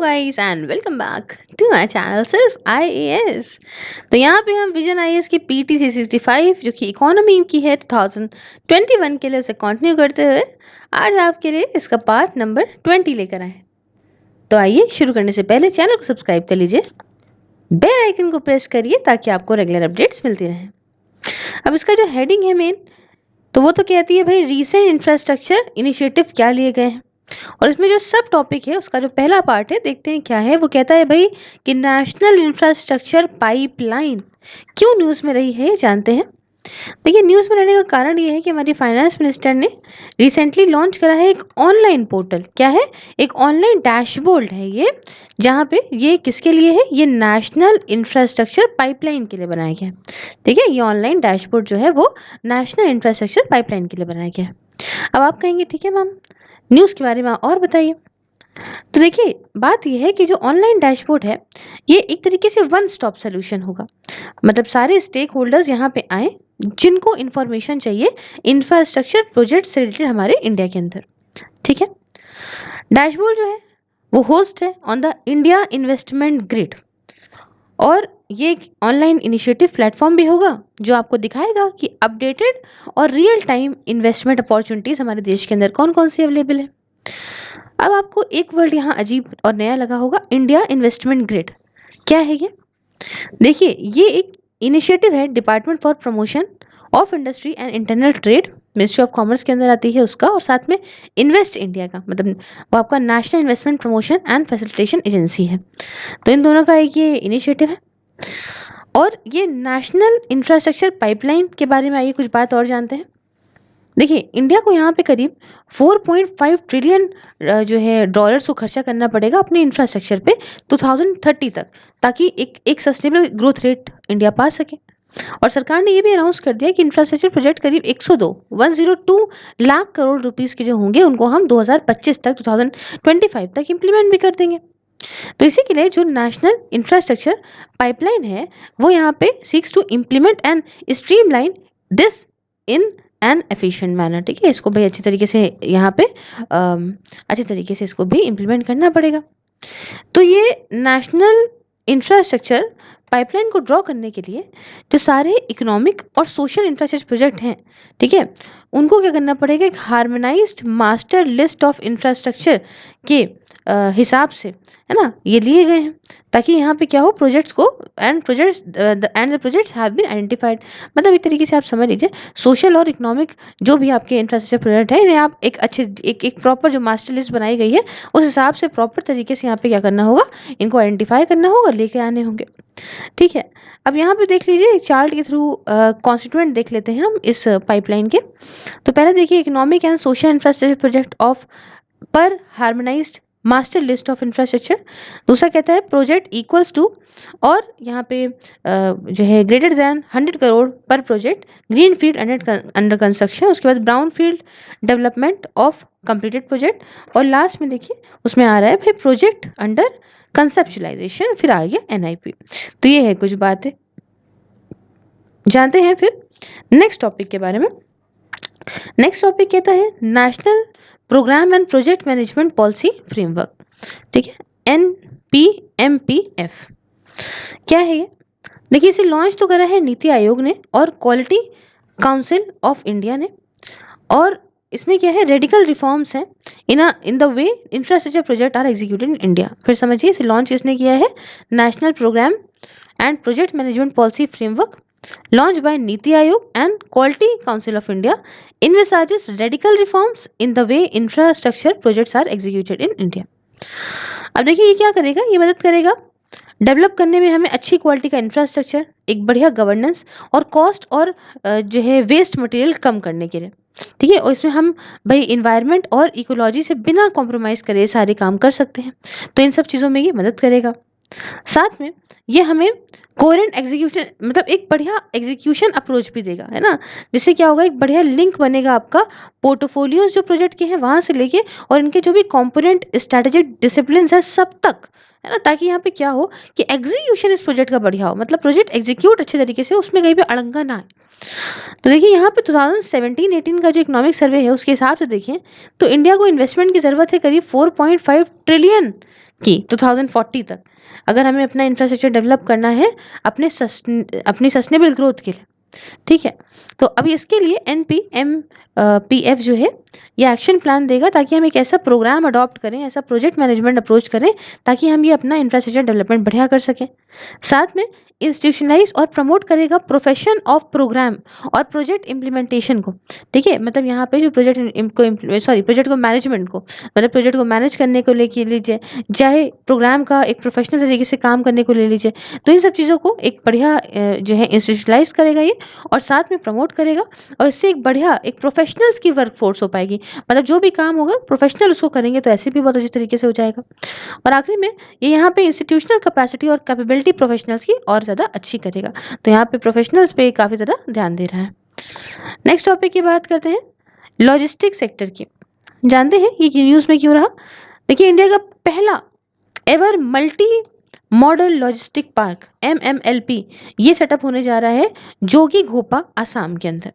Guys and welcome back to my channel सिर्फ IAS. तो यहाँ पे हम विजन आईएएस की पीटी 365 जो कि इकोनॉमी की है 2021 के लिए उसे कंटिन्यू करते हुए आज आपके लिए इसका पार्ट नंबर 20 लेकर आए। तो आइए शुरू करने से पहले चैनल को सब्सक्राइब कर लीजिए, बेल आइकन को प्रेस करिए ताकि आपको रेगुलर अपडेट्स मिलती रहें। अब इसका जो हेडिंग है मेन, तो वो तो कहती है भाई रीसेंट इंफ्रास्ट्रक्चर इनिशिएटिव क्या लिए गए हैं। और इसमें जो सब टॉपिक है उसका जो पहला पार्ट है देखते हैं क्या है। वो कहता है भाई कि नेशनल इंफ्रास्ट्रक्चर पाइपलाइन क्यों न्यूज़ में रही है, ये जानते हैं। देखिए, न्यूज़ में रहने का कारण ये है कि हमारी फाइनेंस मिनिस्टर ने रिसेंटली लॉन्च करा है एक ऑनलाइन पोर्टल। क्या है? एक ऑनलाइन डैशबोर्ड है ये, जहाँ पे ये किसके लिए है? ये नेशनल इंफ्रास्ट्रक्चर पाइपलाइन के लिए बनाया गया है। ठीक है, ये ऑनलाइन डैशबोर्ड जो है वो नेशनल इंफ्रास्ट्रक्चर पाइपलाइन के लिए बनाया गया है। अब आप कहेंगे ठीक है मैम, न्यूज़ के बारे में और बताइए। तो देखिए, बात यह है कि जो ऑनलाइन डैशबोर्ड है ये एक तरीके से वन स्टॉप सोल्यूशन होगा। मतलब सारे स्टेक होल्डर्स यहाँ पे आए जिनको इन्फॉर्मेशन चाहिए इंफ्रास्ट्रक्चर प्रोजेक्ट से रिलेटेड हमारे इंडिया के अंदर। ठीक है, डैशबोर्ड जो है वो होस्ट है on the India investment grid, और ये एक ऑनलाइन इनिशिएटिव प्लेटफॉर्म भी होगा जो आपको दिखाएगा कि अपडेटेड और रियल टाइम इन्वेस्टमेंट अपॉर्चुनिटीज हमारे देश के अंदर कौन कौन सी अवेलेबल है। अब आपको एक वर्ड यहाँ अजीब और नया लगा होगा, इंडिया इन्वेस्टमेंट ग्रिड। क्या है ये? देखिए, ये एक इनिशिएटिव है department for promotion of industry and internal trade, ministry of commerce के अंदर आती है उसका, और साथ में इन्वेस्ट इंडिया का, मतलब वो आपका national investment promotion and facilitation agency है। तो इन दोनों का एक ये इनिशिएटिव है। और ये नेशनल इंफ्रास्ट्रक्चर पाइपलाइन के बारे में आइए कुछ बात और जानते हैं। देखिए, इंडिया को यहाँ पे करीब 4.5 ट्रिलियन जो है डॉलर्स को खर्चा करना पड़ेगा अपने इंफ्रास्ट्रक्चर पे 2030 तक, ताकि एक सस्टेनेबल ग्रोथ रेट इंडिया पा सके। और सरकार ने ये भी अनाउंस कर दिया कि इंफ्रास्ट्रक्चर प्रोजेक्ट करीब 102 लाख करोड़ रुपीस के जो होंगे उनको हम 2025 तक 2025 तक इम्प्लीमेंट भी कर देंगे। तो इसी के लिए जो नेशनल इंफ्रास्ट्रक्चर पाइपलाइन है वो यहाँ पे seeks to implement and streamline this in an efficient manner. ठीक है, इसको भाई अच्छी तरीके से यहाँ पे अच्छी तरीके से इसको भी इम्प्लीमेंट करना पड़ेगा। तो ये नेशनल इंफ्रास्ट्रक्चर पाइपलाइन को ड्रॉ करने के लिए जो सारे इकोनॉमिक और सोशल इंफ्रास्ट्रक्चर प्रोजेक्ट हैं, ठीक है, उनको क्या करना पड़ेगा, एक harmonised master list of infrastructure के हिसाब से, है ना, ये लिए गए हैं ताकि यहाँ पे क्या हो, प्रोजेक्ट्स को and the projects have been identified. मतलब एक तरीके से आप समझ लीजिए, सोशल और इकोनॉमिक जो भी आपके इंफ्रास्ट्रक्चर प्रोजेक्ट है इन्हें आप एक अच्छे एक प्रॉपर जो मास्टर लिस्ट बनाई गई है उस हिसाब से प्रॉपर तरीके से यहाँ पे क्या करना होगा, इनको आइडेंटिफाई करना होगा, लेके आने होंगे। ठीक है, अब यहाँ पे देख लीजिए, एक चार्ट के थ्रू कॉन्स्टिट्यूएंट देख लेते हैं हम इस पाइपलाइन के। तो पहले देखिए, economic and social infrastructure project of पर harmonised master list of infrastructure. दूसरा कहता है प्रोजेक्ट इक्वल्स टू, और यहाँ पे जो है ग्रेटर देन 100 करोड़ पर project, green field under construction, उसके बाद brown field development of completed project, और लास्ट में देखिए उसमें आ रहा है भाई प्रोजेक्ट अंडर कंसेप्चुलाइजेशन, फिर आ गया एनआईपी। तो ये है कुछ बातें, जानते हैं फिर नेक्स्ट टॉपिक के बारे में। नेक्स्ट टॉपिक कहता है national program and project management policy framework. ठीक है, NPMPF। क्या है ये? देखिए, इसे लॉन्च तो करा है नीति आयोग ने और क्वालिटी काउंसिल ऑफ इंडिया ने, और इसमें क्या है, रेडिकल रिफॉर्म्स हैं in the way infrastructure project are executed in India. फिर समझिए, इसे लॉन्च किसने किया है? National program and project management policy framework launched by Niti Aayog and Quality Council of India envisages radical reforms in the way infrastructure projects are executed in India। अब देखिए, ये क्या करेगा, ये मदद करेगा डेवलप करने में हमें अच्छी क्वालिटी का इंफ्रास्ट्रक्चर, एक बढ़िया गवर्नेंस और कॉस्ट और जो है वेस्ट मटेरियल कम करने के लिए। ठीक है, और इसमें हम भाई इन्वायरमेंट और इकोलॉजी से बिना कॉम्प्रोमाइज करे सारे काम कर सकते हैं। तो इन सब चीज़ों में ये मदद करेगा। साथ में ये हमें कोहेरेंट एग्जीक्यूशन, मतलब एक बढ़िया एग्जीक्यूशन अप्रोच भी देगा, है ना, जिससे क्या होगा, एक बढ़िया लिंक बनेगा आपका पोर्टफोलियोज जो प्रोजेक्ट के हैं वहाँ से लेके और इनके जो भी कंपोनेंट स्ट्रेटेजिक डिसिप्लिन है सब तक, है ना, ताकि यहाँ पे क्या हो कि एग्जीक्यूशन इस प्रोजेक्ट का बढ़िया हो, मतलब प्रोजेक्ट एग्जीक्यूट अच्छे तरीके से, उसमें कहीं भी अड़ंगा ना आए। तो देखिए, यहाँ पे 2017-18 का जो इकोनॉमिक सर्वे है उसके हिसाब से देखें तो इंडिया को इन्वेस्टमेंट की ज़रूरत है करीब 4.5 ट्रिलियन की 2040 तक, अगर हमें अपना इंफ्रास्ट्रक्चर डेवलप करना है अपने अपनी सस्टेनेबल ग्रोथ के लिए, ठीक है। तो अभी इसके लिए NPMPF जो है ये एक्शन प्लान देगा, ताकि हम एक ऐसा प्रोग्राम अडॉप्ट करें, ऐसा प्रोजेक्ट मैनेजमेंट अप्रोच करें, ताकि हम ये अपना इंफ्रास्ट्रक्चर डेवलपमेंट बढ़िया कर सकें। साथ में इंस्टीट्यूशनलाइज और प्रमोट करेगा प्रोफेशन ऑफ प्रोग्राम और प्रोजेक्ट इम्प्लीमेंटेशन को, ठीक है। मतलब यहाँ पे जो प्रोजेक्ट को मैनेजमेंट को, मतलब प्रोजेक्ट को मैनेज करने को लेके लीजिए, चाहे प्रोग्राम का एक प्रोफेशनल तरीके से काम करने को ले लीजिए, तो इन सब चीज़ों को एक बढ़िया जो है इंस्टीट्यूशनलाइज करेगा ये, और साथ में प्रमोट करेगा, और इससे एक बढ़िया एक प्रोफेशनल्स की वर्क फोर्स हो पाएगी। मतलब जो भी काम होगा प्रोफेशनल उसको करेंगे, तो ऐसे भी बहुत अच्छे तरीके से हो जाएगा। और आखिरी में ये यहाँ पे इंस्टीट्यूशनल कैपेसिटी और कैपेबिलिटी प्रोफेशनल्स की और ज़्यादा अच्छी करेगा। तो यहाँ पे प्रोफेशनल्स पे काफ़ी ज़्यादा ध्यान दे रहा है। नेक्स्ट टॉपिक की बात करते हैं लॉजिस्टिक सेक्टर की। जानते हैं ये न्यूज़ में क्यों रहा? देखिए, इंडिया का पहला ever multi modal logistic park MMLP ये सेटअप होने जा रहा है जोगी घोपा असम के अंदर,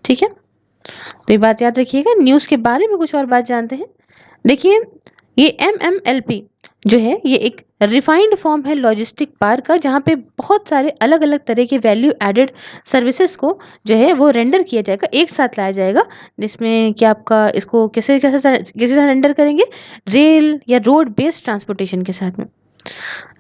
ठीक है। तो ये बात याद रखिएगा। न्यूज़ के बारे में कुछ और बात जानते हैं। देखिए, ये MMLP जो है ये एक रिफाइंड फॉर्म है लॉजिस्टिक पार्क का, जहाँ पे बहुत सारे अलग अलग तरह के वैल्यू एडेड सर्विसेज को जो है वो रेंडर किया जाएगा, एक साथ लाया जाएगा, जिसमें कि आपका इसको कैसे कैसे रेंडर करेंगे, रेल या रोड बेस्ड ट्रांसपोर्टेशन के साथ में।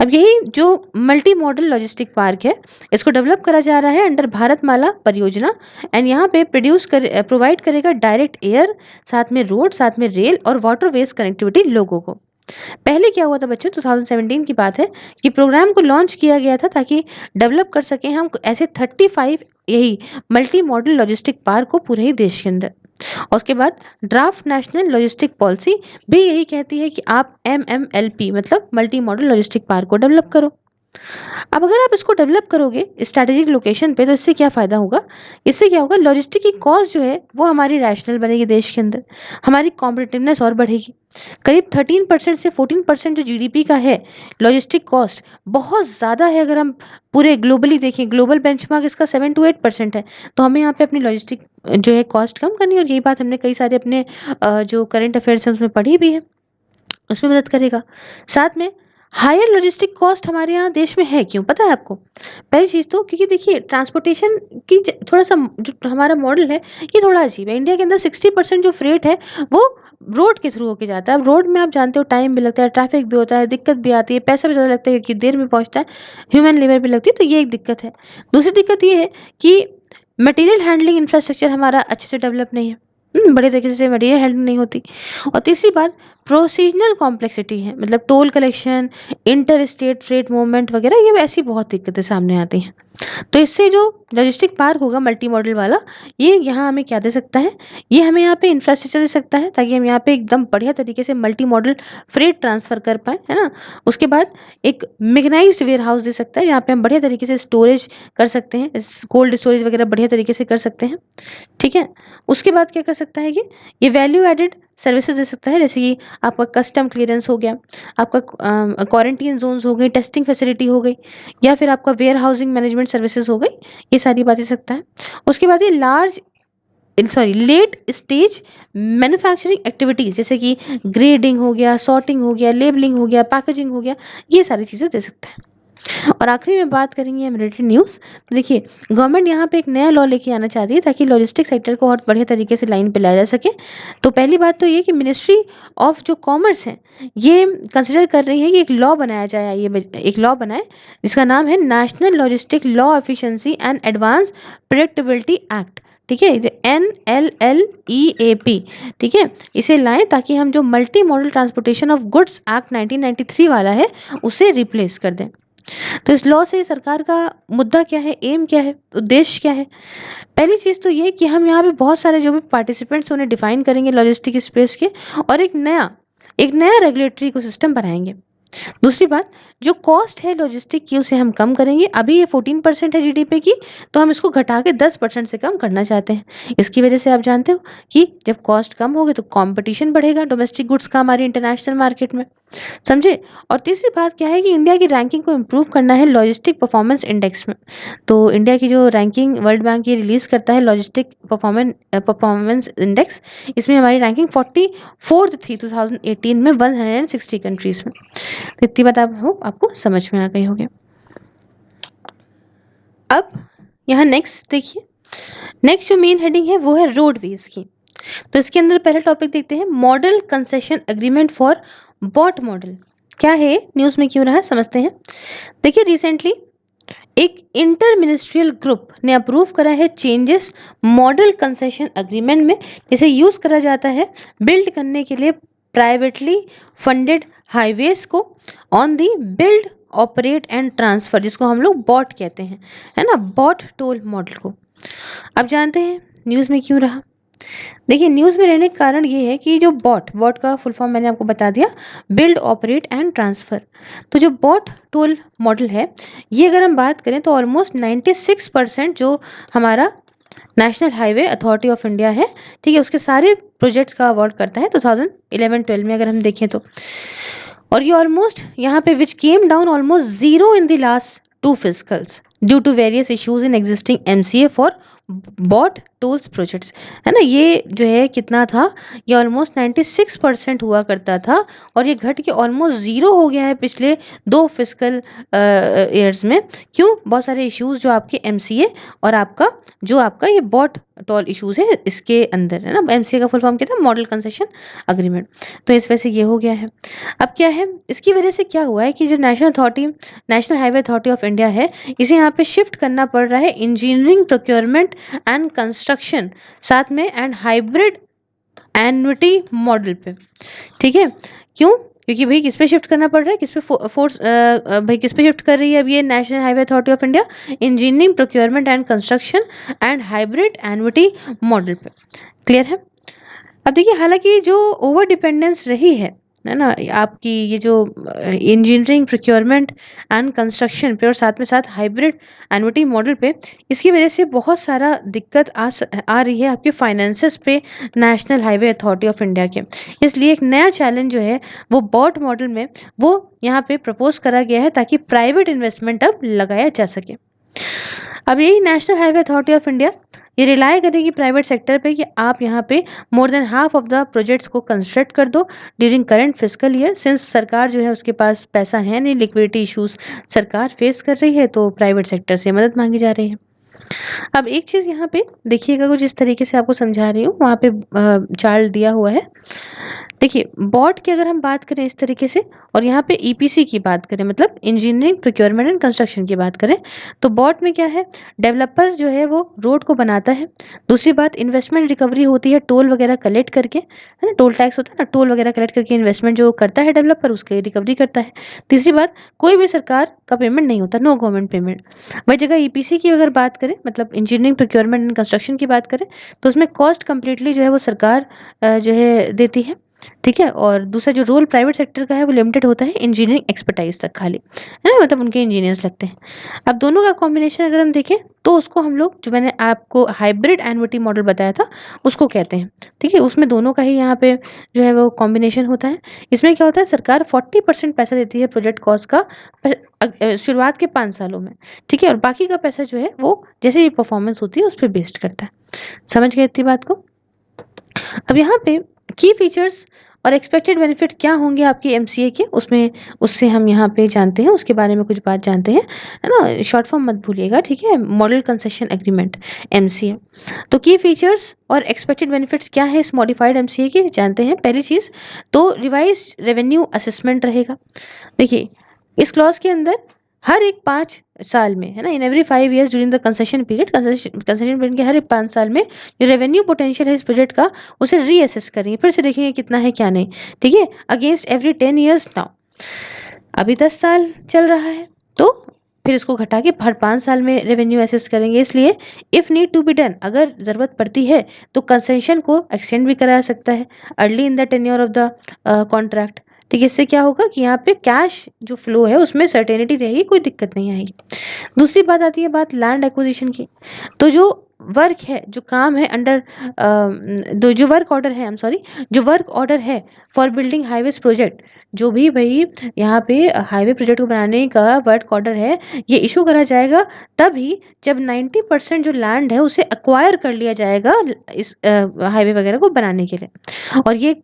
अब यही जो मल्टी मॉडल लॉजिस्टिक पार्क है, इसको डेवलप करा जा रहा है अंडर भारतमाला परियोजना, एंड यहाँ पे प्रोवाइड करेगा डायरेक्ट एयर, साथ में रोड, साथ में रेल और वाटरवेज कनेक्टिविटी लोगों को। पहले क्या हुआ था बच्चों, 2017 की बात है कि प्रोग्राम को लॉन्च किया गया था ताकि डेवलप कर सकें हम ऐसे 35 यही मल्टी मॉडल लॉजिस्टिक पार्क को पूरे ही देश के अंदर। और उसके बाद ड्राफ्ट नेशनल लॉजिस्टिक पॉलिसी भी यही कहती है कि आप MMLP मतलब मल्टी मॉडल लॉजिस्टिक पार्क को डेवलप करो। अब अगर आप इसको डेवलप करोगे स्ट्रैटेजिक लोकेशन पे, तो इससे क्या फ़ायदा होगा? इससे क्या होगा, लॉजिस्टिक की कॉस्ट जो है वो हमारी रैशनल बनेगी देश के अंदर, हमारी कॉम्पिटिटिवनेस और बढ़ेगी। करीब 13% से 14% जो GDP का है लॉजिस्टिक कॉस्ट, बहुत ज़्यादा है। अगर हम पूरे ग्लोबली देखें, ग्लोबल बेंचमार्क इसका 7 to 8% है। तो हमें यहाँ पे अपनी लॉजिस्टिक जो है कॉस्ट कम करनी है, और यही बात हमने कई सारे अपने जो करंट अफेयर्स हैं उसमें पढ़ी भी है, उसमें मदद करेगा। साथ में हायर लॉजिस्टिक कॉस्ट हमारे यहाँ देश में है, क्यों पता है आपको? पहली चीज़ तो क्योंकि देखिए ट्रांसपोर्टेशन की थोड़ा सा जो हमारा मॉडल है ये थोड़ा अजीब है। इंडिया के अंदर 60% जो फ्रेट है वो रोड के थ्रू होके जाता है। अब रोड में आप जानते हो टाइम भी लगता है, ट्रैफिक भी होता है, दिक्कत भी आती है, पैसा भी ज़्यादा लगता है क्योंकि देर में पहुँचता है, ह्यूमन लेबर भी लगती है, तो ये एक दिक्कत है। दूसरी दिक्कत ये है कि मटेरियल हैंडलिंग इंफ्रास्ट्रक्चर हमारा अच्छे से डेवलप नहीं है, बड़े तरीके से मटेरियल हैंडलिंग नहीं होती। और तीसरी बात प्रोसीजनल कॉम्प्लेक्सिटी है, मतलब toll collection, inter state freight movement वगैरह, ये ऐसी बहुत दिक्कतें सामने आती हैं। तो इससे जो लॉजिस्टिक पार्क होगा मल्टी मॉडल वाला, ये यहाँ हमें क्या दे सकता है, ये हमें यहाँ पे इंफ्रास्ट्रक्चर दे सकता है, ताकि हम यहाँ पे एकदम बढ़िया तरीके से मल्टी मॉडल फ्रेट ट्रांसफ़र कर पाएँ, है ना। उसके बाद एक मैकेनाइज्ड वेयर हाउस दे सकता है, जहाँ पे हम बढ़िया तरीके से स्टोरेज कर सकते हैं, कोल्ड स्टोरेज वगैरह बढ़िया तरीके से कर सकते हैं, ठीक है। उसके बाद क्या कर सकता है ये वैल्यू एडेड सर्विसेज दे सकता है, जैसे कि आपका कस्टम क्लियरेंस हो गया, आपका क्वारंटीन जोन्स हो गई, टेस्टिंग फैसिलिटी हो गई, या फिर आपका वेयर हाउसिंग मैनेजमेंट सर्विसेज हो गई, ये सारी बातें सकता है। उसके बाद ये लेट स्टेज मैन्युफैक्चरिंग एक्टिविटीज़, जैसे कि ग्रेडिंग हो गया, सॉर्टिंग हो गया, लेबलिंग हो गया, पैकेजिंग हो गया, ये सारी चीज़ें दे सकता है। और आखिरी में बात करेंगे हम रिलेटेड न्यूज़। तो देखिए, गवर्नमेंट यहाँ पे एक नया लॉ लेके आना चाहती है ताकि लॉजिस्टिक सेक्टर को और बढ़िया तरीके से लाइन पे लाया जा सके। तो पहली बात तो ये कि मिनिस्ट्री ऑफ जो कॉमर्स है ये कंसिडर कर रही है कि एक लॉ बनाया जाए, एक लॉ बनाए जिसका नाम है national logistic law efficiency and advance predictability act, ठीक है, NLLEAP, ठीक है। इसे लाएं ताकि हम जो multi modal transportation of goods act 1993 वाला है उसे रिप्लेस कर दें। तो इस लॉ से सरकार का मुद्दा क्या है, एम क्या है, उद्देश्य क्या है? पहली चीज़ तो ये कि हम यहाँ पे बहुत सारे जो भी पार्टिसिपेंट्स उन्हें डिफाइन करेंगे लॉजिस्टिक स्पेस के, और एक नया रेगुलेटरी इकोसिस्टम बनाएंगे। दूसरी बात, जो कॉस्ट है लॉजिस्टिक की उसे हम कम करेंगे। अभी ये 14% है GDP की, तो हम इसको घटा के 10% से कम करना चाहते हैं। इसकी वजह से आप जानते हो कि जब कॉस्ट कम होगी तो कंपटीशन बढ़ेगा डोमेस्टिक गुड्स का हमारी इंटरनेशनल मार्केट में, समझे। और तीसरी बात क्या है कि इंडिया की रैंकिंग को इम्प्रूव करना है लॉजिस्टिक परफॉर्मेंस इंडेक्स में। तो इंडिया की जो रैंकिंग वर्ल्ड बैंक ये रिलीज़ करता है लॉजिस्टिक परफॉर्मेंस इंडेक्स, इसमें हमारी रैंकिंग 44th थी 2018 में 160 कंट्रीज़ में। तो इतनी बात आप होप आपको समझ में आ गई होगी। अब यहाँ नेक्स्ट देखिए, नेक्स्ट जो मेन हेडिंग है वो है रोडवेज की। तो इसके अंदर पहला टॉपिक देखते हैं, model concession agreement for BOT model. क्या है, न्यूज में क्यों रहा, समझते हैं। देखिए रिसेंटली एक इंटर मिनिस्ट्रियल ग्रुप ने अप्रूव करा है चेंजेस मॉडल कंसेशन एग्रीमेंट में, जिसे यूज करा जाता है बिल्ड करने के लिए प्राइवेटली फंडेड हाईवेज को on the build operate and transfer, जिसको हम लोग बॉट कहते हैं, है ना, बॉट टोल मॉडल को। अब जानते हैं न्यूज़ में क्यों रहा। देखिए न्यूज़ में रहने का कारण ये है कि जो बॉट बॉट का फुल फॉर्म मैंने आपको बता दिया, बिल्ड ऑपरेट एंड ट्रांसफ़र। तो जो बॉट टोल मॉडल है, ये अगर हम बात करें तो ऑलमोस्ट 96% जो हमारा national highway authority of India है, ठीक है, उसके सारे प्रोजेक्ट्स का अवार्ड करता है 2011-12 में अगर हम देखें तो। और ये ऑलमोस्ट यहाँ पे which came down almost zero in the last 2 fiscals due to various issues in existing MCA for BOT tolls projects, है ना। ये जो है कितना था, ये ऑलमोस्ट 96% हुआ करता था और ये घट के ऑलमोस्ट ज़ीरो हो गया है पिछले 2 फिस्कल ईयर्स में। क्यों, बहुत सारे इश्यूज जो आपके एमसीए और आपका ये बॉट टोल इश्यूज है इसके अंदर, है ना। एमसीए का फुल फॉर्म क्या था, मॉडल कंसेशन अग्रीमेंट। तो इस वजह से ये हो गया है। अब क्या है, इसकी वजह से क्या हुआ है कि जो national highway authority of India है, इसे यहाँ पे शिफ्ट करना पड़ रहा है इंजीनियरिंग प्रोक्योरमेंट एंड कंस्ट्रक्शन साथ में एंड हाइब्रिड एन्युटी मॉडल पे, ठीक है। क्यों, क्योंकि भाई किस पे शिफ्ट करना पड़ रहा है, किस पे फोर्स भाई किस पे शिफ्ट कर रही है अब ये national highway authority of India, engineering procurement and construction and hybrid annuity model पे। क्लियर है। अब देखिए हालांकि जो ओवर डिपेंडेंस रही है ना, आपकी ये जो इंजीनियरिंग प्रोक्योरमेंट एंड कंस्ट्रक्शन पे और साथ में साथ हाइब्रिड एन्युटी मॉडल पे, इसकी वजह से बहुत सारा दिक्कत आ रही है आपके फाइनेंसेस पे national highway authority of India के। इसलिए एक नया चैलेंज जो है वो बॉट मॉडल में वो यहाँ पे प्रपोज करा गया है ताकि प्राइवेट इन्वेस्टमेंट अब लगाया जा सके। अब यही national highway authority of India ये रिलाय करेगी प्राइवेट सेक्टर पे कि आप यहाँ पे more than half of the projects को कंस्ट्रक्ट कर दो during current fiscal year, since सरकार जो है उसके पास पैसा है नहीं, लिक्विडिटी इश्यूज सरकार फेस कर रही है, तो प्राइवेट सेक्टर से मदद मांगी जा रही है। अब एक चीज़ यहाँ पे देखिएगा, कुछ जिस तरीके से आपको समझा रही हूँ वहाँ पे चार्ट दिया हुआ है। देखिए बॉट की अगर हम बात करें इस तरीके से और यहाँ पे ईपीसी की बात करें, मतलब इंजीनियरिंग प्रोक्योरमेंट एंड कंस्ट्रक्शन की बात करें, तो बॉट में क्या है, डेवलपर जो है वो रोड को बनाता है। दूसरी बात, इन्वेस्टमेंट रिकवरी होती है टोल वगैरह कलेक्ट करके, है ना, टोल टैक्स होता है ना, टोल वगैरह कलेक्ट करके इन्वेस्टमेंट जो करता है डेवलपर उसकी रिकवरी करता है। तीसरी बात, कोई भी सरकार का पेमेंट नहीं होता, नो गवर्नमेंट पेमेंट। वही जगह ईपीसी की अगर बात करें, मतलब इंजीनियरिंग प्रोक्योरमेंट एंड कंस्ट्रक्शन की बात करें, तो उसमें कॉस्ट कंप्लीटली जो है वो सरकार जो है देती है, ठीक है। और दूसरा जो रोल प्राइवेट सेक्टर का है वो लिमिटेड होता है इंजीनियरिंग एक्सपर्टाइज तक खाली, है ना, मतलब उनके इंजीनियर्स लगते हैं। अब दोनों का कॉम्बिनेशन अगर हम देखें तो उसको हम लोग, जो मैंने आपको हाइब्रिड एन्युटी मॉडल बताया था, उसको कहते हैं, ठीक है। उसमें दोनों का ही यहाँ पे जो है वो कॉम्बिनेशन होता है। इसमें क्या होता है, सरकार 40% पैसा देती है प्रोजेक्ट कॉस्ट का शुरुआत के 5 सालों में, ठीक है, और बाकी का पैसा जो है वो जैसे भी परफॉर्मेंस होती है उस पर बेस्ड करता है। समझ गए इतनी बात को। अब यहाँ पे की फीचर्स और एक्सपेक्टेड बेनिफिट क्या होंगे आपके एमसीए के, उसमें उससे हम यहाँ पे जानते हैं, उसके बारे में कुछ बात जानते हैं, है ना। शॉर्ट फॉर्म मत भूलिएगा, ठीक है, मॉडल कंसेशन एग्रीमेंट एमसीए। तो की फीचर्स और एक्सपेक्टेड बेनिफिट्स क्या है इस मॉडिफाइड एमसीए के, जानते हैं। पहली चीज़ तो रिवाइज रेवेन्यू असेसमेंट रहेगा। देखिए इस क्लॉज के अंदर हर एक 5 साल में, है ना, in every 5 years during the concession period, concession period के हर एक 5 साल में जो रेवेन्यू पोटेंशियल है इस प्रोजेक्ट का उसे रीअसेस करेंगे, फिर से देखेंगे कितना है क्या नहीं, ठीक है, अगेंस्ट एवरी 10 ईयर्स। नाउ अभी 10 साल चल रहा है तो फिर इसको घटा के हर 5 साल में रेवेन्यू असेस करेंगे। इसलिए if need to be done, अगर ज़रूरत पड़ती है तो कंसेशन को एक्सटेंड भी करा सकता है early in the tenure of the contract, ठीक है। इससे क्या होगा कि यहाँ पे कैश जो फ्लो है उसमें सर्टेनिटी रहेगी, कोई दिक्कत नहीं आएगी। दूसरी बात आती है बात लैंड एक्विजिशन की। तो जो वर्क है, जो काम है अंडर जो वर्क ऑर्डर है, आई एम सॉरी, जो वर्क ऑर्डर है फॉर बिल्डिंग हाईवेज प्रोजेक्ट, जो भी भाई यहाँ पे हाईवे प्रोजेक्ट को बनाने का वर्क ऑर्डर है, ये इशू करा जाएगा तभी जब 90% जो लैंड है उसे एक्वायर कर लिया जाएगा इस हाईवे वगैरह को बनाने के लिए। और ये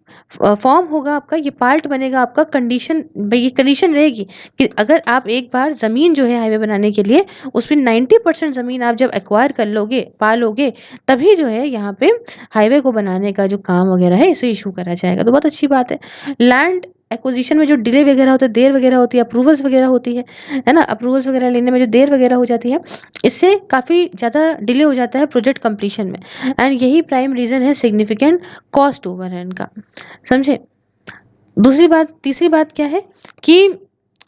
फॉर्म होगा आपका, ये पार्ट बनेगा आपका, कंडीशन भाई ये कंडीशन रहेगी कि अगर आप एक बार ज़मीन जो है हाईवे बनाने के लिए उसमें 90% ज़मीन आप जब एक्वायर कर लोगे, पा लोगे, तभी जो है यहाँ पे हाईवे को बनाने का जो काम वगैरह है इसे इशू करा जाएगा। तो बहुत अच्छी बात है। लैंड एक्विजिशन में जो डिले वगैरह होता है, देर वगैरह होती है, अप्रूवल्स वगैरह होती है ना, अप्रूवल्स वगैरह लेने में जो देर वगैरह हो जाती है, इससे काफ़ी ज़्यादा डिले हो जाता है प्रोजेक्ट कंप्लीशन में। एंड यही प्राइम रीज़न है सिग्निफिकेंट कॉस्ट ओवररन का, समझे। दूसरी बात, तीसरी बात क्या है कि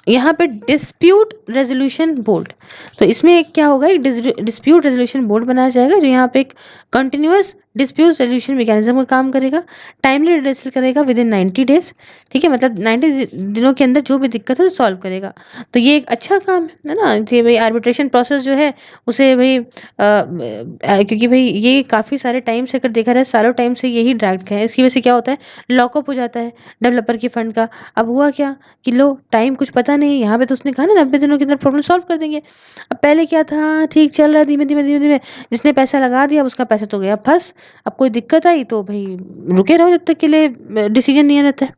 यहाँ पे डिस्प्यूट रेजोल्यूशन बोर्ड, तो इसमें एक क्या होगा, एक डिस्प्यूट रेजोल्यूशन बोर्ड बनाया जाएगा जो यहाँ पे एक कंटिन्यूअस डिस्प्यूट रेजोल्यूशन मैकेनिज्म का काम करेगा, टाइमली रिड्रेसल करेगा विद इन 90 डेज, ठीक है, मतलब 90 दिनों के अंदर जो भी दिक्कत है सॉल्व करेगा। तो ये एक अच्छा काम है ना कि भाई आर्बिट्रेशन प्रोसेस जो है उसे भाई क्योंकि भाई ये काफ़ी सारे टाइम से अगर देखा जाए, सालों टाइम से यही ड्रैग है, इसकी वजह से क्या होता है, लॉकअप हो जाता है डेवलपर के फंड का। अब हुआ क्या कि लो टाइम कुछ पता नहीं, यहाँ पे तो उसने कहा ना 90 दिनों के अंदर प्रॉब्लम सॉल्व कर देंगे। अब पहले क्या था, ठीक चल रहा है, धीमे धीमे धीमे धीमे जिसने पैसा लगा दिया अब उसका पैसा तो गया फंस। अब कोई दिक्कत आई तो भाई रुके रहो जब तक के लिए डिसीजन नहीं रहता है,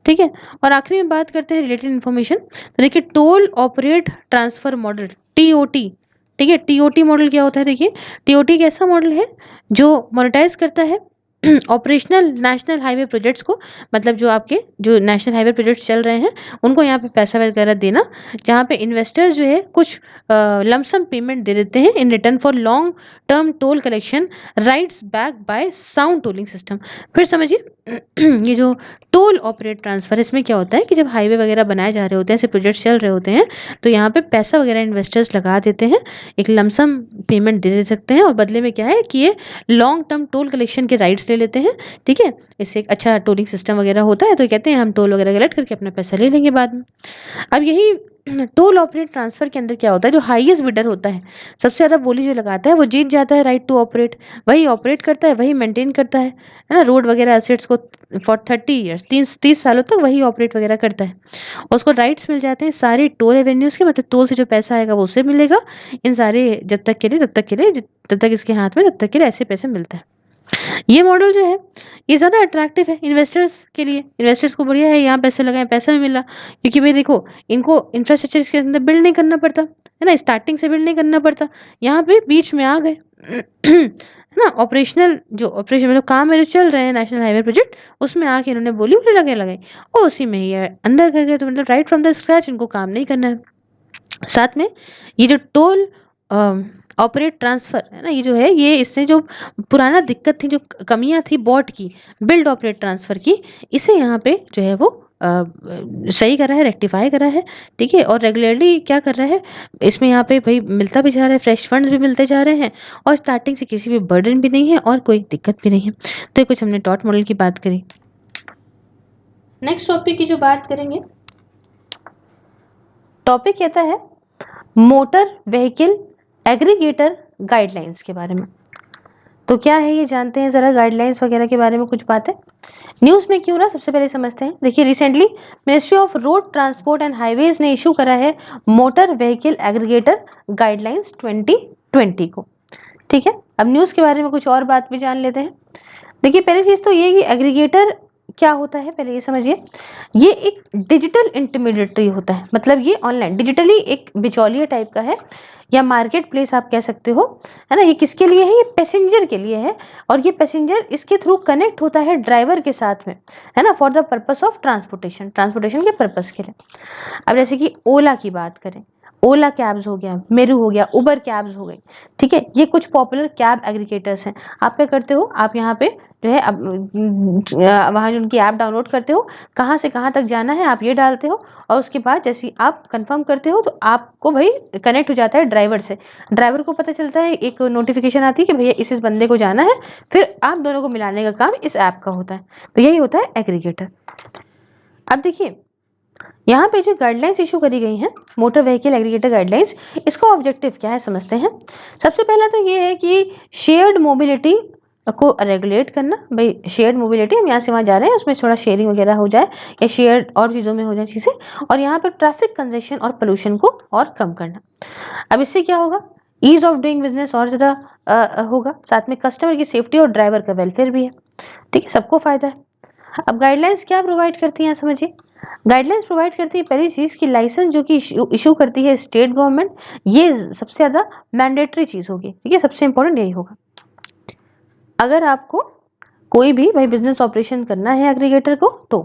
ठीक है। और आखिरी में बात करते हैं रिलेटेड इन्फॉर्मेशन। तो देखिए toll operate transfer model, TOT, ठीक है। टीओटी मॉडल क्या होता है, देखिए टीओटी एक ऐसा मॉडल है जो मोनेटाइज करता है ऑपरेशनल नेशनल हाईवे प्रोजेक्ट्स को, मतलब जो आपके जो नेशनल हाईवे प्रोजेक्ट्स चल रहे हैं उनको यहाँ पे पैसा वगैरह देना, जहाँ पे इन्वेस्टर्स जो है कुछ लमसम पेमेंट दे देते हैं in return for long term toll collection rights back by sound tolling system. फिर समझिए ये जो टोल ऑपरेट ट्रांसफर, इसमें क्या होता है कि जब हाईवे वगैरह बनाए जा रहे होते हैं, ऐसे प्रोजेक्ट्स चल रहे होते हैं, तो यहाँ पे पैसा वगैरह इन्वेस्टर्स लगा देते हैं, एक लमसम पेमेंट दे सकते हैं, और बदले में क्या है कि ये लॉन्ग टर्म टोल कलेक्शन के राइट्स ले लेते हैं, ठीक है। इससे एक अच्छा टोलिंग सिस्टम वगैरह होता है, तो कहते हैं हम टोल वगैरह कलेक्ट करके अपना पैसा ले लेंगे बाद में। अब यही टोल ऑपरेट ट्रांसफर के अंदर क्या होता है, जो हाईएस्ट बिडर होता है, सबसे ज़्यादा बोली जो लगाता है वो जीत जाता है राइट टू ऑपरेट, वही ऑपरेट करता है, वही मेंटेन करता है ना, रोड वगैरह एसेट्स को फॉर 30 ईयर्स, 30 सालों तक वही ऑपरेट वगैरह करता है। उसको राइट्स मिल जाते हैं सारे टोल रेवेन्यूज़ के, मतलब टोल से जो पैसा आएगा वो उसे मिलेगा, इन सारे जब तक के लिए तब तक के लिए, तब तक इसके हाथ में तब तक के लिए ऐसे पैसे मिलता है। ये मॉडल जो है ये ज़्यादा अट्रैक्टिव है इन्वेस्टर्स के लिए, इन्वेस्टर्स को बढ़िया है, यहाँ पैसे लगाएं पैसा भी मिला, क्योंकि भाई देखो इनको इंफ्रास्ट्रक्चर इसके अंदर बिल्ड नहीं करना पड़ता है ना, स्टार्टिंग से बिल्ड नहीं करना पड़ता, यहाँ पे बीच में आ गए है ना, ऑपरेशनल जो ऑपरेशन मतलब काम में जो चल रहे हैं नेशनल हाईवे प्रोजेक्ट, उसमें आके इन्होंने बोली उन्हें लगे लगाई और उसी में ही अंदर कर गए, तो मतलब राइट फ्रॉम द स्क्रैच इनको काम नहीं करना है। साथ में ये जो टोल ऑपरेट ट्रांसफ़र है ना, ये जो है ये इससे जो पुराना दिक्कत थी, जो कमियां थी बॉट की, बिल्ड ऑपरेट ट्रांसफ़र की, इसे यहाँ पे जो है वो सही करा है, रेक्टिफाई करा है, ठीक है। और रेगुलरली क्या कर रहा है, इसमें यहाँ पे भाई मिलता भी जा रहा है, फ्रेश फंड्स भी मिलते जा रहे हैं, और स्टार्टिंग से किसी भी बर्डन भी नहीं है और कोई दिक्कत भी नहीं है। तो ये कुछ हमने टॉट मॉडल की बात करी। नेक्स्ट टॉपिक की जो बात करेंगे, टॉपिक कहता है मोटर व्हीकल एग्रीगेटर गाइडलाइंस के बारे में। तो क्या है ये जानते हैं ज़रा, गाइडलाइंस वगैरह के बारे में कुछ बातें। न्यूज़ में क्यों ना सबसे पहले समझते हैं। देखिए recently ministry of road transport and highways ने इशू करा है मोटर व्हीकल एग्रीगेटर गाइडलाइंस 2020 को, ठीक है। अब न्यूज़ के बारे में कुछ और बात भी जान लेते हैं। देखिए पहली चीज़ तो ये कि एग्रीगेटर क्या होता है, पहले ये समझिए। ये एक डिजिटल इंटरमीडिएटरी होता है, मतलब ये ऑनलाइन डिजिटली एक बिचौलिया टाइप का है, या मार्केट प्लेस आप कह सकते हो, है ना। ये किसके लिए है, ये पैसेंजर के लिए है, और ये पैसेंजर इसके थ्रू कनेक्ट होता है ड्राइवर के साथ में, है ना, for the purpose of transportation, transportation के पर्पस के लिए। अब जैसे कि ओला की बात करें, ओला कैब्स हो गया, मेरू हो गया, उबर कैब्स हो गई, ठीक है। ये कुछ पॉपुलर कैब एग्रीगेटर्स हैं। आप क्या करते हो, आप यहाँ पे जो है अब वहाँ जो उनकी ऐप डाउनलोड करते हो, कहाँ से कहाँ तक जाना है आप ये डालते हो, और उसके बाद जैसे आप कंफर्म करते हो तो आपको भाई कनेक्ट हो जाता है ड्राइवर से, ड्राइवर को पता चलता है, एक नोटिफिकेशन आती है कि भैया इस बंदे को जाना है, फिर आप दोनों को मिलाने का काम इस ऐप का होता है। तो यही होता है एग्रीगेटर। अब देखिए यहाँ पे जो गाइडलाइंस इशू करी गई हैं मोटर व्हीकल एग्रीगेटर गाइडलाइंस, इसका ऑब्जेक्टिव क्या है समझते हैं। सबसे पहला तो ये है कि शेयर्ड मोबिलिटी को रेगुलेट करना। भाई शेयर्ड मोबिलिटी, हम यहाँ से वहाँ जा रहे हैं, उसमें थोड़ा शेयरिंग वगैरह हो जाए, या शेयर्ड और चीज़ों में हो जाए चीज़ें, और यहाँ पर ट्रैफिक कंजेशन और पोल्यूशन को और कम करना। अब इससे क्या होगा, ईज ऑफ डूइंग बिजनेस और ज़्यादा होगा, साथ में कस्टमर की सेफ्टी और ड्राइवर का वेलफेयर भी है, ठीक है, सबको फायदा है। अब गाइडलाइंस क्या प्रोवाइड करती हैं, समझिए। गाइडलाइंस प्रोवाइड करती है पहली चीज़ कि लाइसेंस जो कि इशू करती है स्टेट गवर्नमेंट, ये सबसे ज़्यादा मैंडेटरी चीज़ होगी, ठीक है, सबसे इंपॉर्टेंट यही होगा। अगर आपको कोई भी भाई बिजनेस ऑपरेशन करना है एग्रीगेटर को, तो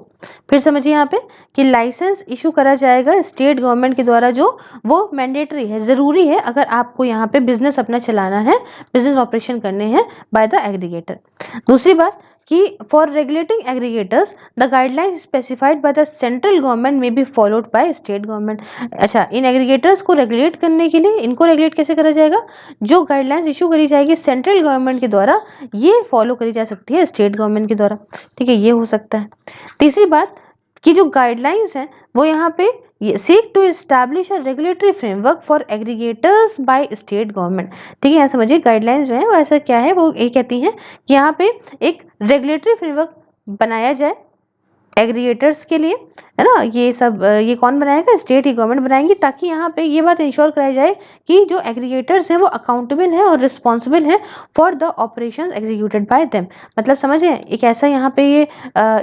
फिर समझिए यहाँ पे कि लाइसेंस इशू करा जाएगा स्टेट गवर्नमेंट के द्वारा, जो वो मैंडेटरी है, ज़रूरी है अगर आपको यहाँ पे बिजनेस अपना चलाना है, बिजनेस ऑपरेशन करने हैं बाय द एग्रीगेटर। दूसरी बात कि for regulating aggregators the guidelines specified by the central government may be followed by state government. अच्छा, इन एग्रीगेटर्स को रेगुलेट करने के लिए, इनको रेगुलेट कैसे करा जाएगा, जो गाइडलाइंस इशू करी जाएगी सेंट्रल गवर्नमेंट के द्वारा, ये फॉलो करी जा सकती है स्टेट गवर्नमेंट के द्वारा, ठीक है, ये हो सकता है। तीसरी बात कि जो गाइडलाइंस हैं वो यहाँ पे ये seek to establish a regulatory framework for aggregators by state government, ठीक है। यहाँ समझिए गाइडलाइंस जो है वो ऐसा क्या है, वो ये कहती हैं कि यहाँ पे एक रेगुलेटरी फ्रेमवर्क बनाया जाए एग्रीगेटर्स के लिए, है ना। ये सब ये कौन बनाएगा, स्टेट ही गवर्नमेंट बनाएंगी, ताकि यहाँ पे ये बात इंश्योर कराई जाए कि जो एग्रीगेटर्स हैं वो अकाउंटेबल हैं और रिस्पॉन्सिबल हैं for the operation executed by them. मतलब समझे, एक ऐसा यहाँ पे ये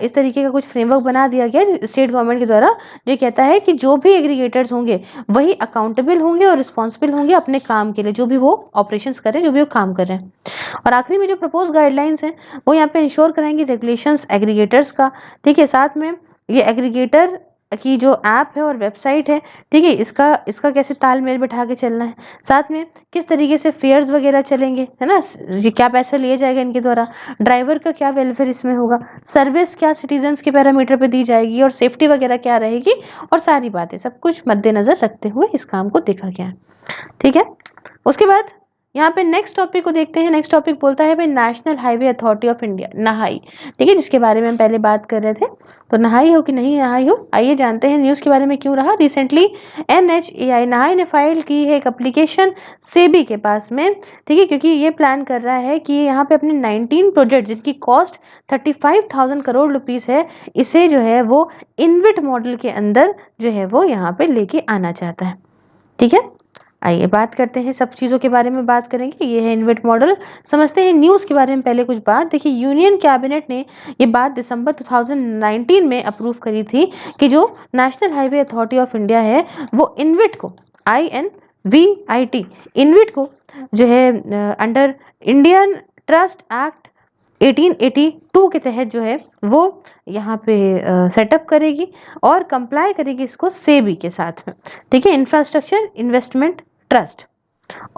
इस तरीके का कुछ फ्रेमवर्क बना दिया गया स्टेट गवर्नमेंट के द्वारा, जो कहता है कि जो भी एग्रीगेटर्स होंगे वही अकाउंटेबल होंगे और रिस्पॉन्सिबल होंगे अपने काम के लिए, जो भी वो ऑपरेशन कर रहे हैं, जो भी वो काम कर रहे हैं। और आखिरी में जो प्रपोज गाइडलाइंस हैं वो यहाँ पे इंश्योर कराएंगे रेगुलेशंस एग्रीगेटर्स का, ठीक है। साथ में ये एग्रीगेटर की जो ऐप है और वेबसाइट है, ठीक है, इसका कैसे तालमेल बिठा के चलना है, साथ में किस तरीके से फेयर्स वगैरह चलेंगे, है ना, ये क्या पैसा लिया जाएगा इनके द्वारा, ड्राइवर का क्या वेलफेयर इसमें होगा, सर्विस क्या सिटीजन्स के पैरामीटर पे दी जाएगी, और सेफ्टी वगैरह क्या रहेगी, और सारी बातें सब कुछ मद्देनजर रखते हुए इस काम को देखा गया है, ठीक है। उसके बाद यहाँ पे नेक्स्ट टॉपिक को देखते हैं। नेक्स्ट टॉपिक बोलता है भाई national highway authority of India, नहाई, ठीक है, जिसके बारे में हम पहले बात कर रहे थे। तो नहाई हो कि नहीं नहाई हो, आइए जानते हैं न्यूज़ के बारे में क्यों रहा। रिसेंटली NHAI नहाई ने फाइल की है एक एप्लीकेशन सेबी के पास में, ठीक है, क्योंकि ये प्लान कर रहा है कि यहाँ पे अपने 19 प्रोजेक्ट जिनकी कॉस्ट 35,000 करोड़ रुपीस है, इसे जो है वो इनविट मॉडल के अंदर जो है वो यहाँ पे लेके आना चाहता है, ठीक है। आइए बात करते हैं, सब चीज़ों के बारे में बात करेंगे। ये है इन्वेट मॉडल, समझते हैं न्यूज़ के बारे में पहले कुछ बात। देखिए, यूनियन कैबिनेट ने ये बात दिसंबर 2019 में अप्रूव करी थी कि जो national highway authority of India है वो इन्विट को, INVIT, इन्विट को जो है अंडर इंडियन ट्रस्ट एक्ट 1882 के तहत जो है वो यहाँ पे सेटअप करेगी और कंप्लाई करेगी इसको सेबी के साथ में, ठीक है, इंफ्रास्ट्रक्चर इन्वेस्टमेंट ट्रस्ट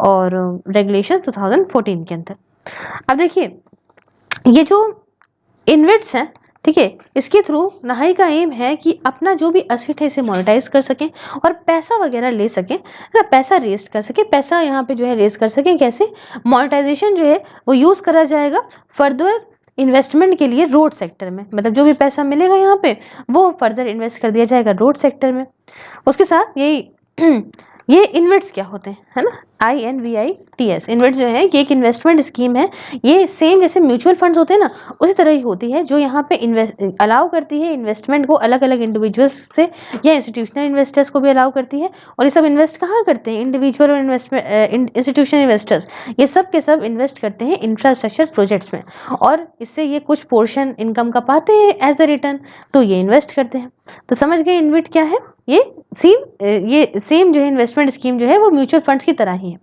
और रेगुलेशन 2014 के अंदर। अब देखिए, ये जो इन्वेट्स हैं, ठीक है, इसके थ्रू नहाई का एम है कि अपना जो भी असेट है इसे मोनेटाइज कर सकें और पैसा वगैरह ले सकें, है ना, पैसा रेज कर सकें, पैसा यहाँ पे जो है रेज कर सकें। कैसे मोनेटाइजेशन जो है वो यूज़ करा जाएगा फर्दर इन्वेस्टमेंट के लिए रोड सेक्टर में, मतलब जो भी पैसा मिलेगा यहाँ पे वो फर्दर इन्वेस्ट कर दिया जाएगा रोड सेक्टर में। उसके साथ यही ये इन्वेट्स क्या होते हैं, है ना, INVITS, इन्वेट्स जो है ये एक इन्वेस्टमेंट स्कीम है। ये सेम जैसे म्यूचुअल फंड्स होते हैं ना, उसी तरह ही होती है, जो यहाँ पे इन्वेस्ट अलाउ करती है इन्वेस्टमेंट को अलग अलग इंडिविजुअल्स से या इंस्टीट्यूशनल इन्वेस्टर्स को भी अलाउ करती है। और ये सब इन्वेस्ट कहाँ करते हैं, इंडिविजुअल और इन्वेस्टमेंट इंस्टीट्यूशनल इन्वेस्टर्स, ये सब के सब इन्वेस्ट करते हैं इंफ्रास्ट्रक्चर प्रोजेक्ट्स में, और इससे ये कुछ पोर्शन इनकम का पाते हैं एज अ रिटर्न, तो ये इन्वेस्ट करते हैं। तो समझ गए इन्विट क्या है, ये सेम जो है इन्वेस्टमेंट स्कीम जो है वो म्यूचुअल फंड्स की तरह ही है।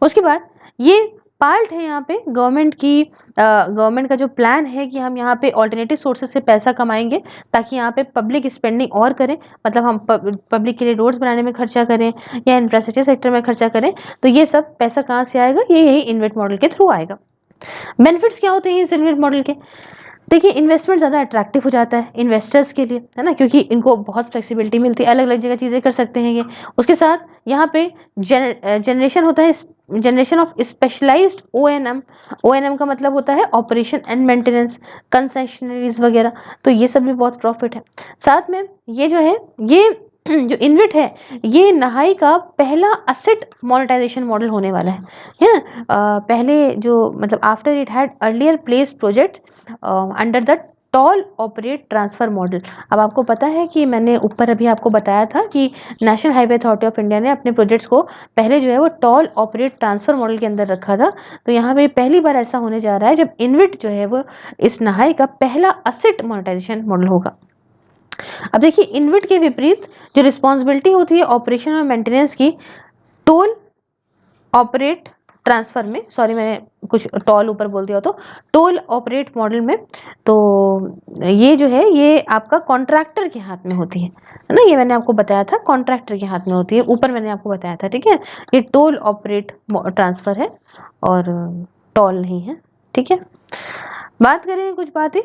उसके बाद ये पार्ट है यहाँ पे गवर्नमेंट का जो प्लान है कि हम यहाँ पे ऑल्टरनेटिव सोर्सेज से पैसा कमाएंगे, ताकि यहाँ पे पब्लिक स्पेंडिंग और करें, मतलब हम पब्लिक के लिए रोड्स बनाने में खर्चा करें या इंफ्रास्ट्रक्चर सेक्टर में खर्चा करें। तो ये सब पैसा कहाँ से आएगा, ये यही इन्वेट मॉडल के थ्रू आएगा। बेनिफिट्स क्या होते हैं इस इन्वेट मॉडल के, देखिए, इन्वेस्टमेंट ज़्यादा अट्रैक्टिव हो जाता है इन्वेस्टर्स के लिए, है ना, क्योंकि इनको बहुत फ्लेक्सिबिलिटी मिलती है, अलग अलग जगह चीज़ें कर सकते हैं ये। उसके साथ यहाँ पे जनरेशन होता है, जनरेशन ऑफ स्पेशलाइज्ड ONM का मतलब होता है ऑपरेशन एंड मेंटेनेंस, कंसेशनरीज वगैरह, तो ये सब भी बहुत प्रॉफिट है। साथ में ये जो है ये जो इन्विट है ये नहाई का पहला असेट मोनेटाइजेशन मॉडल होने वाला है ना। पहले जो मतलब after it had earlier place project under the toll operate transfer model. अब आपको पता है कि मैंने ऊपर अभी आपको बताया था कि national highway authority of India ने अपने प्रोजेक्ट्स को पहले जो है वो टोल ऑपरेट ट्रांसफर मॉडल के अंदर रखा था। तो यहाँ पे पहली बार ऐसा होने जा रहा है जब इनविट जो है वो इस नहाई का पहला असेट मोनेटाइजेशन मॉडल होगा। अब देखिए, इनविट के विपरीत जो रिस्पॉन्सिबिलिटी होती है ऑपरेशन और मेंटेनेंस की, टोल ऑपरेट ट्रांसफर में, सॉरी मैंने कुछ टोल ऊपर बोल दिया, तो टोल ऑपरेट मॉडल में तो ये जो है ये आपका कॉन्ट्रैक्टर के हाथ में होती है ना। ये मैंने आपको बताया था कॉन्ट्रैक्टर के हाथ में होती है, ऊपर मैंने आपको बताया था, ठीक है। ये टोल ऑपरेट ट्रांसफर है और टोल नहीं है, ठीक है। बात करें कुछ बातें,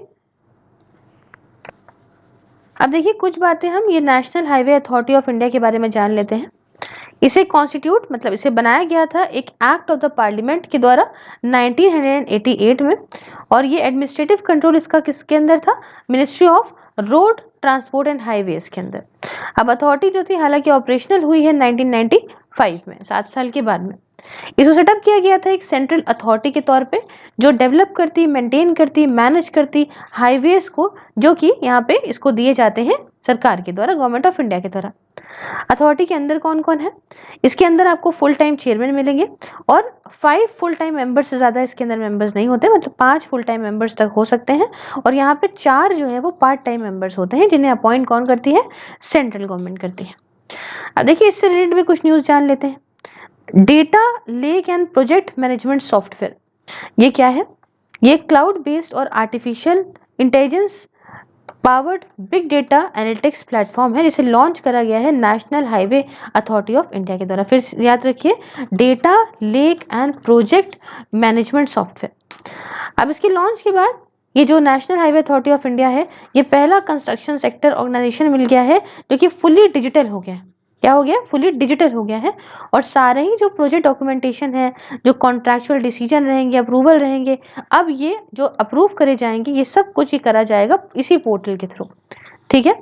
अब देखिए कुछ बातें हम ये national highway authority of India के बारे में जान लेते हैं। इसे कॉन्स्टिट्यूट मतलब इसे बनाया गया था एक एक्ट ऑफ द पार्लियामेंट के द्वारा 1988 में, और ये एडमिनिस्ट्रेटिव कंट्रोल इसका किसके अंदर था, ministry of road transport and highways के अंदर। अब अथॉरिटी जो थी हालांकि ऑपरेशनल हुई है 1995 में, 7 साल के बाद में। इसको सेटअप किया गया था एक सेंट्रल अथॉरिटी के तौर पे जो डेवलप करती, मेंटेन करती, मैनेज करती हाईवेज को, जो कि यहाँ पे इसको दिए जाते हैं सरकार के द्वारा, गवर्नमेंट ऑफ इंडिया के द्वारा। अथॉरिटी के अंदर कौन कौन है, इसके अंदर आपको फुल टाइम चेयरमैन मिलेंगे और 5 फुल टाइम मेंबर्स से ज़्यादा इसके अंदर मेंबर्स नहीं होते, मतलब 5 फुल टाइम मेंबर्स तक हो सकते हैं। और यहाँ पे 4 जो है वो पार्ट टाइम मेंबर्स होते हैं जिन्हें अपॉइंट कौन करती है, सेंट्रल गवर्नमेंट करती है। अब देखिए इससे रिलेटेड भी कुछ न्यूज़ जान लेते हैं। Data lake and project management software, ये क्या है, ये क्लाउड बेस्ड और artificial intelligence powered big data analytics platform है जिसे लॉन्च करा गया है national highway authority of India के द्वारा। फिर याद रखिए, data lake and project management software. अब इसके लॉन्च के बाद ये जो national highway authority of India है, ये पहला कंस्ट्रक्शन सेक्टर ऑर्गेनाइजेशन मिल गया है जो कि फुली डिजिटल हो गया है। क्या हो गया, फुली डिजिटल हो गया है। और सारे ही जो प्रोजेक्ट डॉक्यूमेंटेशन है, जो कॉन्ट्रैक्चुअल डिसीजन रहेंगे, अप्रूवल रहेंगे, अब ये जो अप्रूव करे जाएंगे, ये सब कुछ ही करा जाएगा इसी पोर्टल के थ्रू, ठीक है।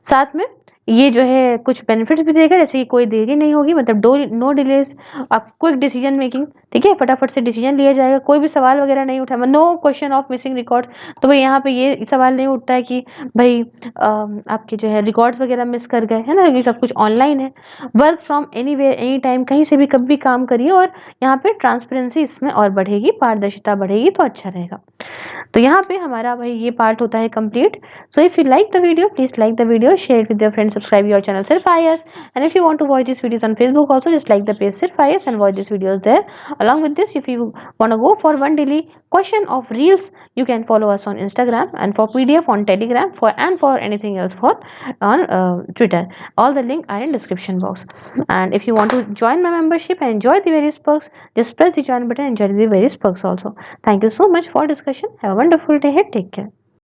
साथ में ये जो है कुछ बेनिफिट्स भी देगा, जैसे कि कोई देरी नहीं होगी, मतलब नो डिलेज, आप क्विक डिसीजन मेकिंग, ठीक है, फटाफट से डिसीजन लिया जाएगा, कोई भी सवाल वगैरह नहीं उठा, no question of missing record. तो भाई यहाँ पे ये सवाल नहीं उठता है कि भाई आपके जो है रिकॉर्ड्स वगैरह मिस कर गए, है ना, ये सब कुछ ऑनलाइन है। Work from anywhere any time, कहीं से भी कभी भी काम करिए, और यहाँ पे ट्रांसपेरेंसी इसमें और बढ़ेगी, पारदर्शिता बढ़ेगी, तो अच्छा रहेगा। तो यहाँ पे हमारा भाई ये पार्ट होता है complete. So if you like the video, please like the video, share it with your friends, subscribe your channel Sirf IAS, and if you want to watch these videos on Facebook also, just like the page Sirf IAS and watch these videos there. Along with this, if you want to go for one daily question of reels, you can follow us on Instagram, and for PDF on Telegram, for anything else for on Twitter. All the link are in description box. And if you want to join my membership and enjoy the various perks, just press the join button and enjoy the various perks also. Thank you so much for discussion. Have a wonderful day ahead. Take care.